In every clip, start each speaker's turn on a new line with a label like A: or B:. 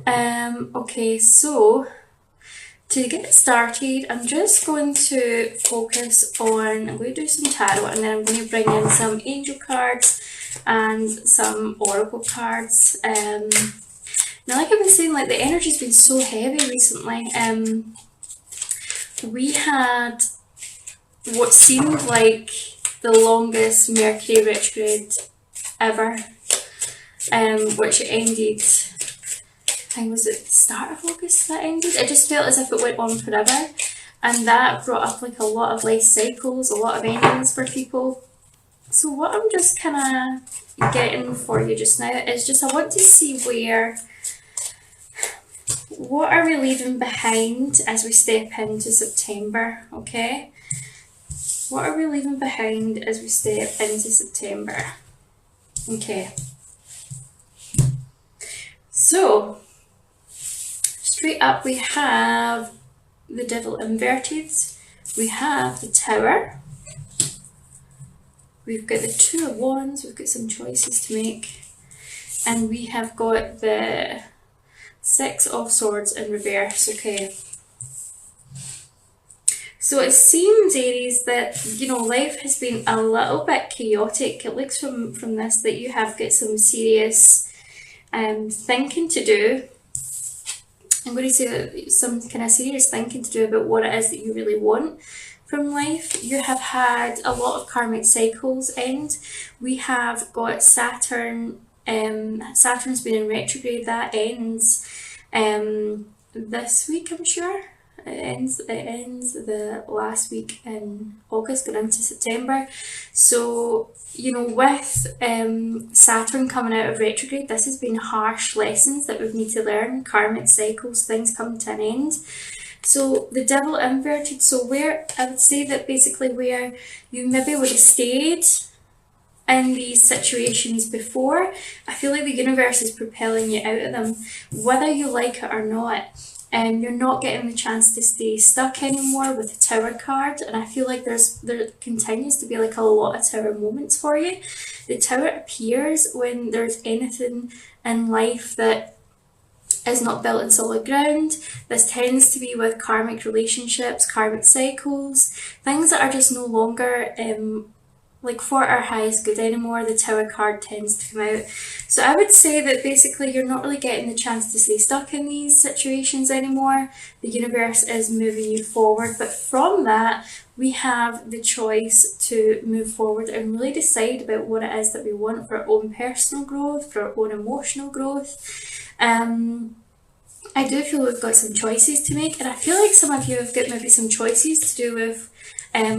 A: Okay, so to get started, I'm just going to focus on, I'm going to do some tarot and then I'm going to bring in some angel cards and some oracle cards. Now, like I've been saying, like the energy's been so heavy recently. We had what seemed like the longest Mercury retrograde ever, which ended, I think was it the start of August that ended? It just felt as if it went on forever, and that brought up like a lot of life cycles, a lot of endings for people. So what I'm just kind of getting for you just now is just I want to see what are we leaving behind as we step into September, okay? What are we leaving behind as we step into September? Okay. So, straight up we have the Devil inverted, we have the Tower, we've got the Two of Wands, we've got some choices to make, and we have got the Six of Swords in reverse, okay. So it seems, Aries, that, life has been a little bit chaotic. It looks from this that you have got some serious thinking to do. I'm going to say some kind of serious thinking to do about what it is that you really want from life. You have had a lot of karmic cycles end. We have got Saturn. Saturn's been in retrograde. That ends this week, I'm sure. It ends the last week in August, going into September. So, with Saturn coming out of retrograde, this has been harsh lessons that we need to learn, karmic cycles, things come to an end. So the Devil inverted, so where I would say that basically where you maybe would have stayed in these situations before, I feel like the universe is propelling you out of them, whether you like it or not. And you're not getting the chance to stay stuck anymore with the Tower card, and I feel like there continues to be like a lot of Tower moments for you. The Tower appears when there's anything in life that is not built in solid ground. This tends to be with karmic relationships, karmic cycles, things that are just no longer like for our highest good anymore. The Tower card tends to come out. So I would say that basically you're not really getting the chance to stay stuck in these situations anymore. The universe is moving you forward, but from that we have the choice to move forward and really decide about what it is that we want for our own personal growth, for our own emotional growth. I do feel we've got some choices to make, and I feel like some of you have got maybe some choices to do with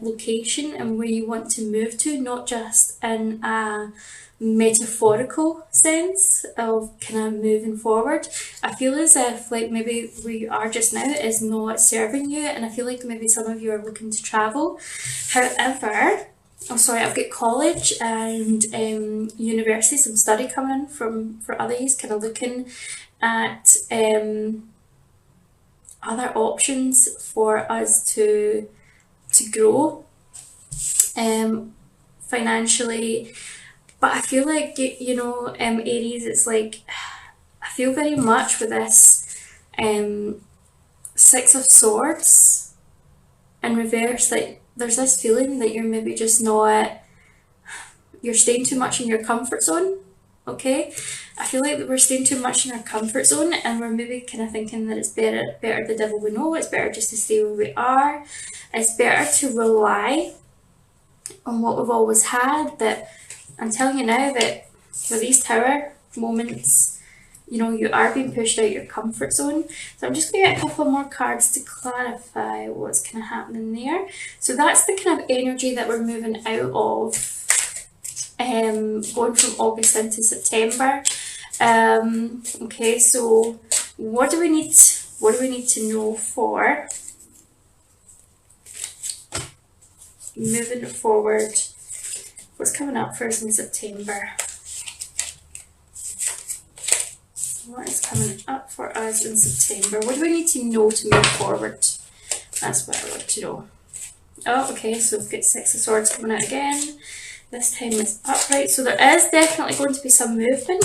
A: location and where you want to move to, not just in a metaphorical sense of kind of moving forward. I feel as if like maybe where you are just now is not serving you, and I feel like maybe some of you are looking to travel. However, I've got college and university, some study coming in for others, kind of looking at other options for us to grow financially. But I feel like, Aries, it's like, I feel very much with this Six of Swords in reverse, that there's this feeling that you're maybe just not, you're staying too much in your comfort zone, okay? I feel like we're staying too much in our comfort zone, and we're maybe kind of thinking that it's better the devil we know, it's better just to stay where we are, it's better to rely on what we've always had. But I'm telling you now that for these Tower moments, you are being pushed out your comfort zone. So I'm just going to get a couple more cards to clarify what's kind of happening there. So that's the kind of energy that we're moving out of, going from August into September. Okay, so what do we need to know for moving forward? What's coming up for us in September? What is coming up for us in September? What do we need to know to move forward? That's what I want to know. Oh, okay, so we've got Six of Swords coming out again. This time it's upright, so there is definitely going to be some movement.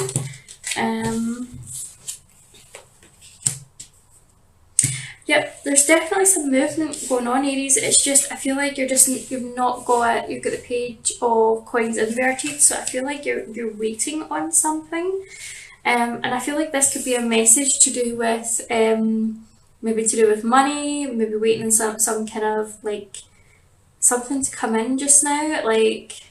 A: Yep, there's definitely some movement going on, Aries. It's just I feel like you've got the page of coins inverted, so I feel like you're waiting on something. And I feel like this could be a message to do with maybe to do with money, maybe waiting on some kind of like something to come in just now. Like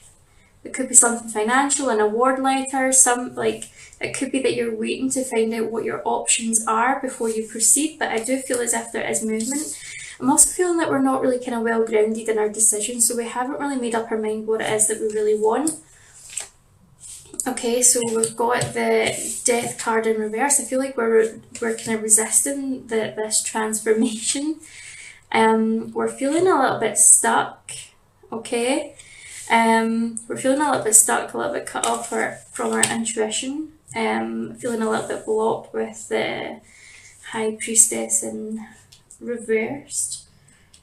A: it could be something financial, an award letter, some like it could be that you're waiting to find out what your options are before you proceed. But I do feel as if there is movement. I'm also feeling that we're not really kind of well grounded in our decisions, so we haven't really made up our mind what it is that we really want. Okay, so we've got the Death card in reverse. I feel like we're kind of resisting this transformation. We're feeling a little bit stuck. Okay, we're feeling a little bit stuck, a little bit cut off from our intuition. Feeling a little bit blocked with the High Priestess in reverse,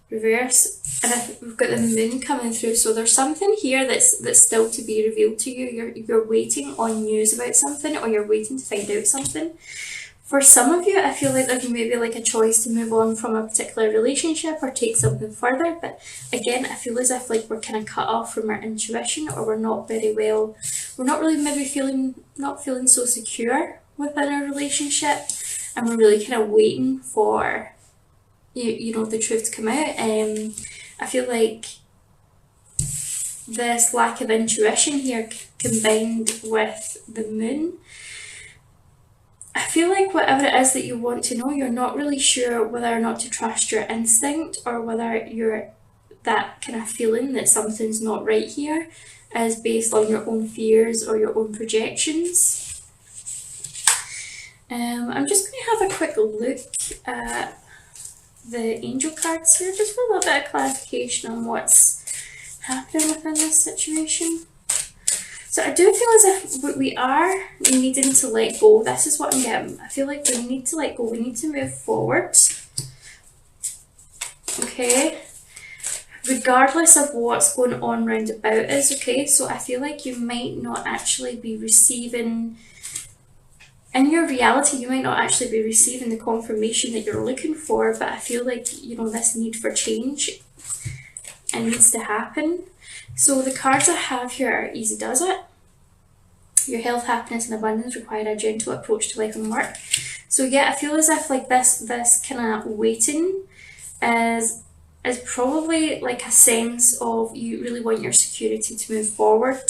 A: and we've got the moon coming through, so there's something here that's still to be revealed to you. You're waiting on news about something, or you're waiting to find out something. For some of you, I feel like there's maybe like a choice to move on from a particular relationship or take something further, but again, I feel as if like we're kind of cut off from our intuition, or we're not really maybe not feeling so secure within a relationship, and we're really kind of waiting for you know the truth to come out. I feel like this lack of intuition here combined with the moon, I feel like whatever it is that you want to know, you're not really sure whether or not to trust your instinct, or whether that kind of feeling that something's not right here is based on your own fears or your own projections. I'm just going to have a quick look at the angel cards here, just for a little bit of clarification on what's happening within this situation. So I do feel as if we are needing to let go. This is what I'm getting. I feel like we need to let go. We need to move forward. Okay. Regardless of what's going on round about us. Okay. So I feel like you might not actually be receiving, in your reality, you might not actually be receiving the confirmation that you're looking for, but I feel like, you know, this need for change, it needs to happen. So the cards I have here are easy does it. Your health, happiness and abundance require a gentle approach to life and work. So yeah, I feel as if like this kind of waiting is probably like a sense of you really want your security to move forward.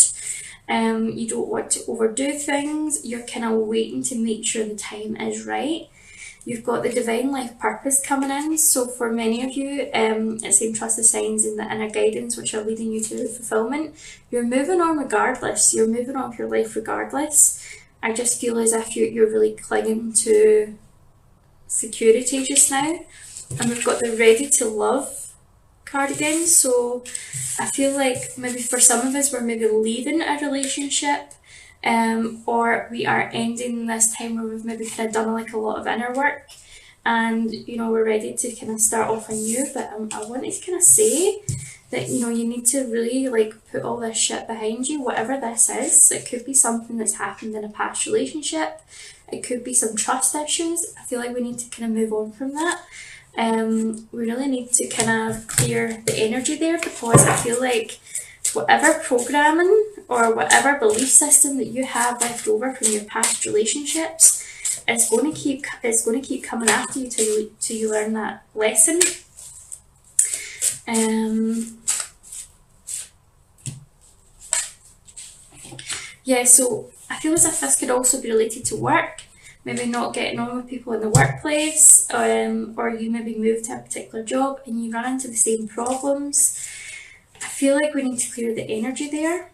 A: You don't want to overdo things. You're kind of waiting to make sure the time is right. You've got the divine life purpose coming in. So for many of you, it's saying trust the signs and the inner guidance which are leading you to fulfillment. You're moving on regardless. You're moving on with your life regardless. I just feel as if you're really clinging to security just now. And we've got the ready to love card again. So I feel like maybe for some of us, we're maybe leaving a relationship, or we are ending this time where we've maybe kind of done like a lot of inner work, and you know we're ready to kind of start off anew. But I wanted to kind of say that you know you need to really like put all this shit behind you, whatever this is. It could be something that's happened in a past relationship. It could be some trust issues. I feel like we need to kind of move on from that. We really need to kind of clear the energy there, because I feel like whatever programming or whatever belief system that you have left over from your past relationships, it's going to keep coming after you till you learn that lesson. Yeah, so I feel as if this could also be related to work. Maybe not getting on with people in the workplace, or you maybe move to a particular job and you run into the same problems. I feel like we need to clear the energy there.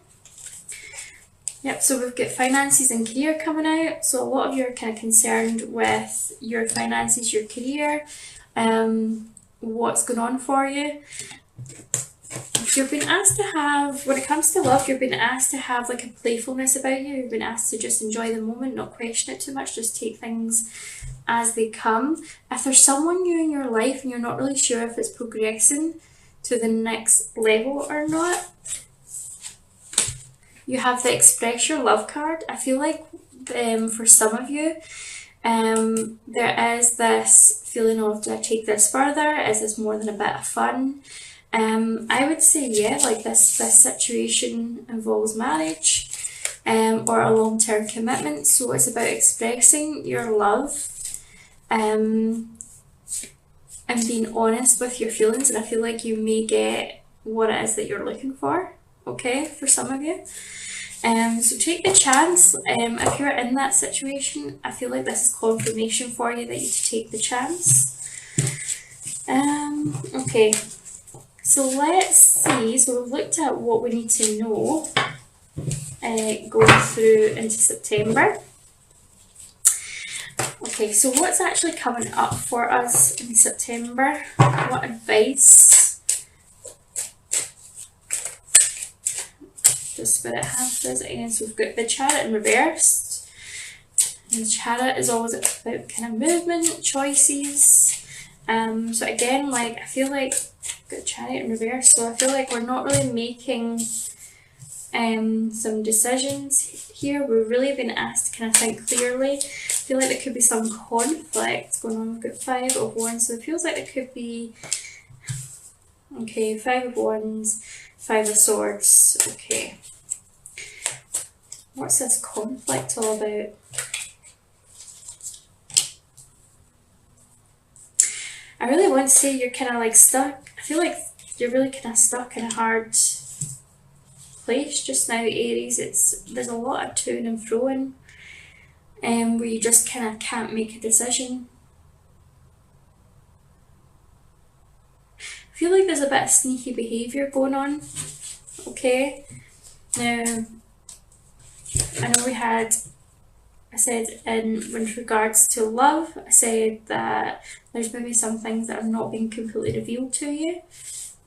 A: Yep, so we've got finances and career coming out. So a lot of you are kind of concerned with your finances, your career, what's going on for you. You've been asked to have, when it comes to love, you've been asked to have like a playfulness about you. You've been asked to just enjoy the moment, not question it too much, just take things as they come. If there's someone new in your life and you're not really sure if it's progressing to the next level or not, you have the express your love card. I feel like for some of you, There is this feeling of, do I take this further? Is this more than a bit of fun? I would say yeah, like this situation involves marriage, or a long-term commitment. So it's about expressing your love, um, and being honest with your feelings. And I feel like you may get what it is that you're looking for. Okay, for some of you. So take the chance. If you're in that situation, I feel like this is confirmation for you that you should take the chance. Okay, so let's see. So we've looked at what we need to know going through into September. Okay, so what's actually coming up for us in September? What advice does Spirit have for us? Again, so we've got the Chariot in reversed. And the Chariot is always about kind of movement, choices. So again, like I feel like I've got Chariot in reverse, so I feel like we're not really making some decisions here. We're really being asked to kind of think clearly. I feel like there could be some conflict going on. We've got Five of Wands, so it feels like there could be, okay, Five of Wands, Five of Swords, okay. What's this conflict all about? I really want to say you're kind of like stuck. I feel like you're really kind of stuck in a hard place just now, Aries. There's a lot of to and froing, where you just kind of can't make a decision. I feel like there's a bit of sneaky behaviour going on. Okay, now I know I said with regards to love, I said that there's maybe some things that have not been completely revealed to you.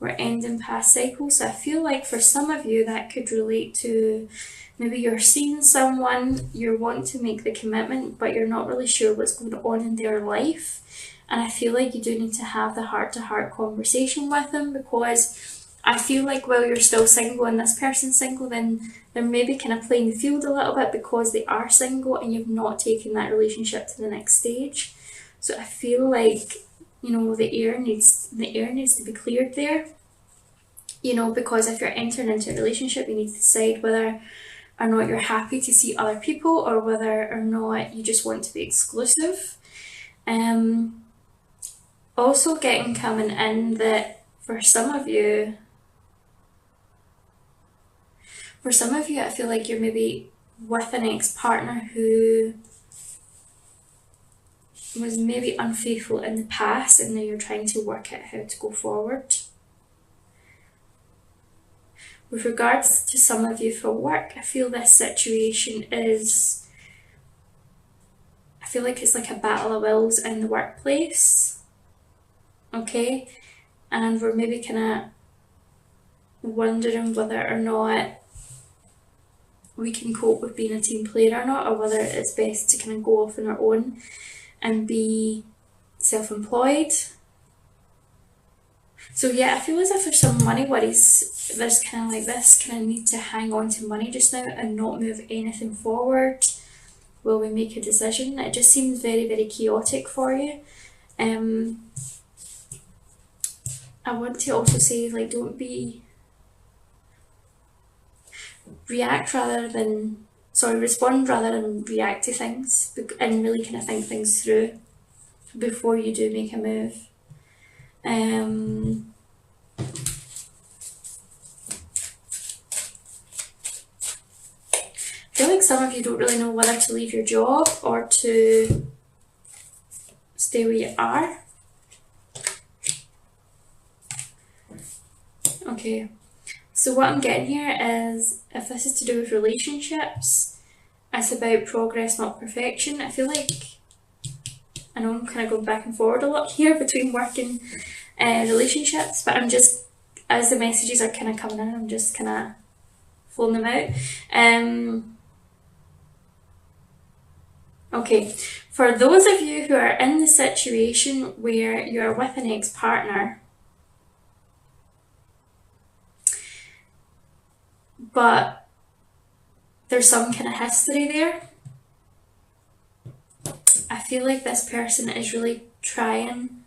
A: We're ending past cycles. So I feel like for some of you that could relate to maybe you're seeing someone, you're wanting to make the commitment, but you're not really sure what's going on in their life. And I feel like you do need to have the heart-to-heart conversation with them, because I feel like while you're still single and this person's single, then they're maybe kind of playing the field a little bit because they are single and you've not taken that relationship to the next stage. So I feel like, you know, the air needs to be cleared there. You know, because if you're entering into a relationship, you need to decide whether or not you're happy to see other people or whether or not you just want to be exclusive. Also getting coming in that for some of you, I feel like you're maybe with an ex-partner who was maybe unfaithful in the past, and now you're trying to work out how to go forward. With regards to some of you for work, I feel this situation is, I feel like it's like a battle of wills in the workplace. Okay, and we're maybe kind of wondering whether or not we can cope with being a team player or not, or whether it's best to kind of go off on our own and be self-employed. So yeah, I feel as if there's some money worries. There's kind of like this kind of need to hang on to money just now and not move anything forward while we make a decision. It just seems very, very chaotic for you. I want to also say, like, don't be respond rather than react to things, and really kind of think things through before you do make a move. I feel like some of you don't really know whether to leave your job or to stay where you are. Okay, so what I'm getting here is, if this is to do with relationships, it's about progress, not perfection. I feel like, I know I'm kind of going back and forward a lot here between work and relationships, but I'm just, as the messages are kind of coming in, I'm just kind of flowing them out. Okay, for those of you who are in the situation where you're with an ex-partner, but there's some kind of history there, I feel like this person is really trying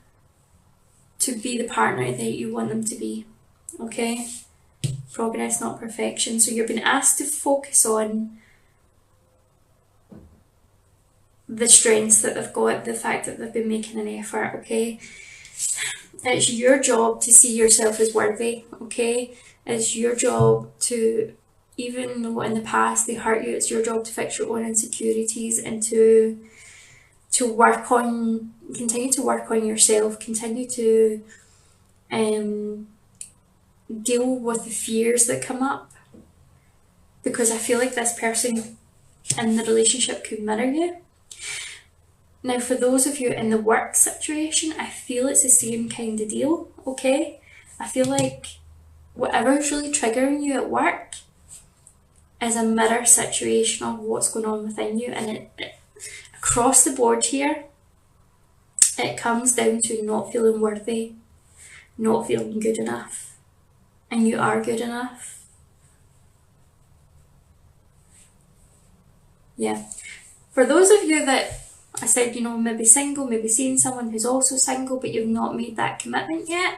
A: to be the partner that you want them to be, okay? Progress, not perfection. So you're being asked to focus on the strengths that they've got, the fact that they've been making an effort, okay? It's your job to see yourself as worthy, okay? It's your job to, even though in the past they hurt you, it's your job to fix your own insecurities and to work on, continue to work on yourself, continue to deal with the fears that come up. Because I feel like this person in the relationship could mirror you. Now, for those of you in the work situation, I feel it's the same kind of deal, okay? I feel like whatever's really triggering you at work is a mirror situation of what's going on within you, and it across the board here, it comes down to not feeling worthy, not feeling good enough, and you are good enough. Yeah. For those of you that I said, maybe single, maybe seeing someone who's also single, but you've not made that commitment yet,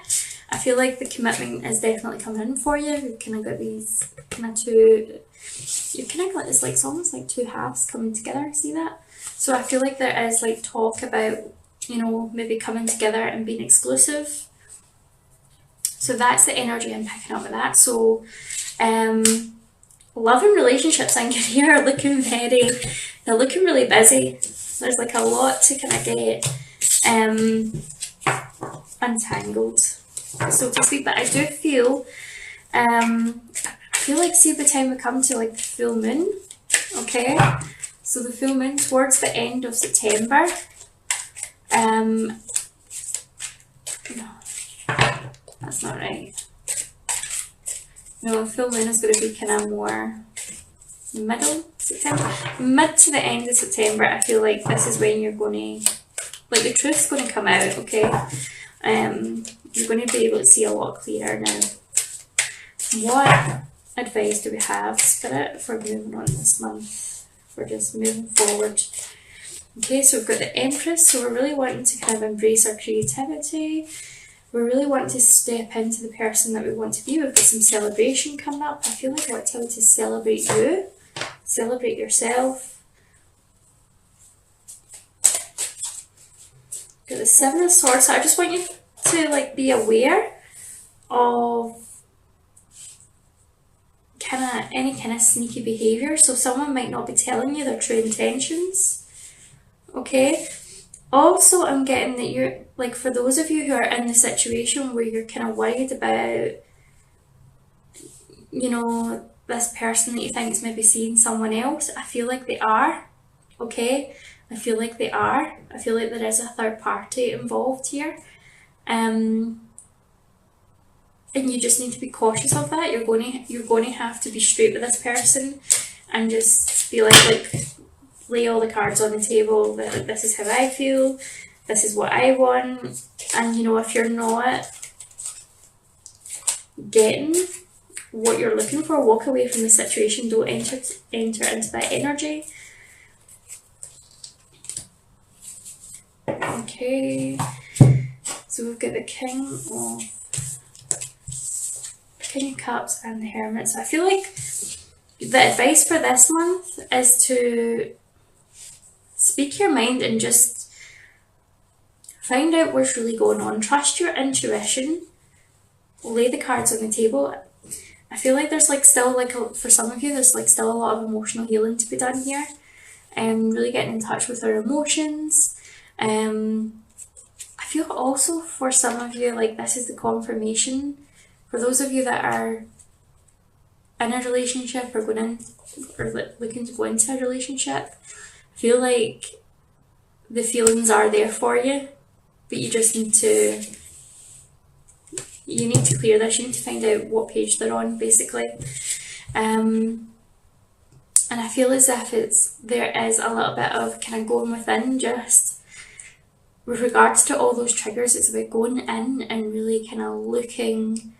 A: I feel like the commitment is definitely coming in for you. You've kind of got these kind of two, you've kind of got this, like, it's almost like two halves coming together, see that? So I feel like there is like talk about, maybe coming together and being exclusive. So that's the energy I'm picking up with that. So, love and relationships in career are looking they're looking really busy. There's like a lot to kind of get untangled, so to speak. But I do feel, like, see, by the time we come to like the full moon, okay? So the full moon towards the end of September, no, that's not right. No, full moon is going to be kind of more middle September, mid to the end of September. I feel like this is when you're going to, like, the truth's going to come out, okay? You're going to be able to see a lot clearer now. What advice do we have, Spirit, for moving on this month, for just moving forward? Okay, so we've got the Empress, so we're really wanting to kind of embrace our creativity. We're really wanting to step into the person that we want to be. We've got some celebration coming up. I feel like I want to tell you to celebrate you, celebrate yourself. Got the Seven of Swords, so I just want you to, like, be aware of any kind of sneaky behaviour. So someone might not be telling you their true intentions, okay? Also, I'm getting that you're, like, for those of you who are in the situation where you're kind of worried about, this person that you think is maybe seeing someone else, I feel like they are, okay? I feel like they are. I feel like there is a third party involved here. And you just need to be cautious of that. You're going to have to be straight with this person and just be like lay all the cards on the table, that, like, this is how I feel, this is what I want. And if you're not getting what you're looking for, walk away from the situation. Don't enter into that energy. Okay, so we've got the King of Cups and the Hermit. So I feel like the advice for this month is to speak your mind and just find out what's really going on. Trust your intuition. Lay the cards on the table. I feel like there's for some of you, there's still a lot of emotional healing to be done here, and really getting in touch with our emotions. I feel also for some of you, like, this is the confirmation. For those of you that are in a relationship or looking to go into a relationship, I feel like the feelings are there for you, but you just need to clear this. You need to find out what page they're on, basically. And I feel as if there is a little bit of kind of going within, just with regards to all those triggers. It's about going in and really kind of looking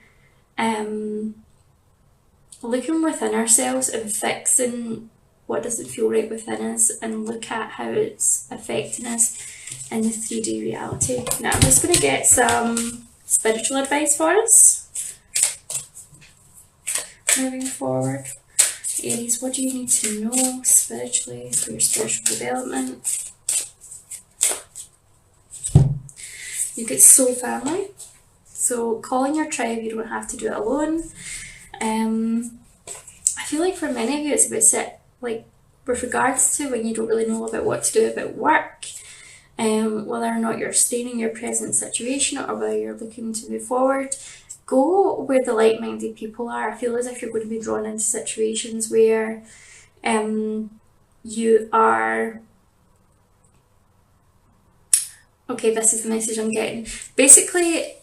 A: within ourselves and fixing what doesn't feel right within us, and look at how it's affecting us in the 3D reality. Now I'm just going to get some spiritual advice for us moving forward. Aries, what do you need to know spiritually for your spiritual development? You get soul family. So calling your tribe, you don't have to do it alone. I feel like for many of you it's a bit like with regards to when you don't really know about what to do about work, whether or not you're staying in your present situation or whether you're looking to move forward. Go where the like-minded people are. I feel as if you're going to be drawn into situations where you are... Okay, this is the message I'm getting. Basically,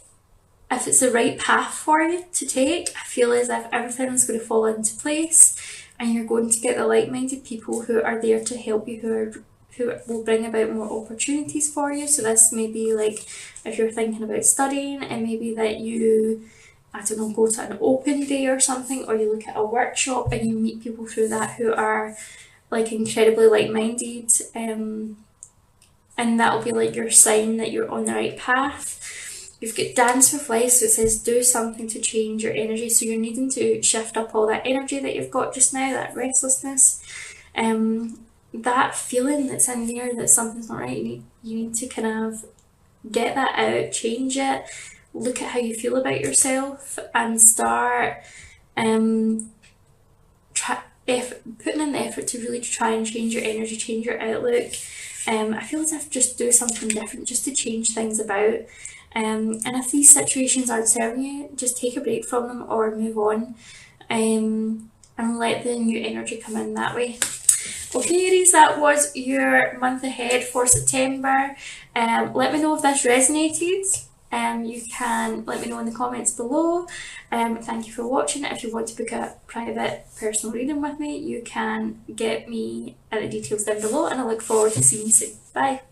A: if it's the right path for you to take, I feel as if everything's going to fall into place and you're going to get the like-minded people who are there to help you, who will bring about more opportunities for you. So this may be like if you're thinking about studying, it may be that you, I don't know, go to an open day or something, or you look at a workshop and you meet people through that who are like incredibly like-minded, and that'll be like your sign that you're on the right path. You've got dance with life, so it says do something to change your energy. So you're needing to shift up all that energy that you've got just now, that restlessness, that feeling that's in there that something's not right. You need to kind of get that out, change it, look at how you feel about yourself, and start putting in the effort to really try and change your energy, change your outlook. I feel as if just do something different just to change things about. And if these situations aren't serving you, just take a break from them or move on, and let the new energy come in that way. Okay, Aries, that was your month ahead for September. Let me know if this resonated. You can let me know in the comments below. Thank you for watching. If you want to book a private personal reading with me, you can get me at the details down below, and I look forward to seeing you soon. Bye.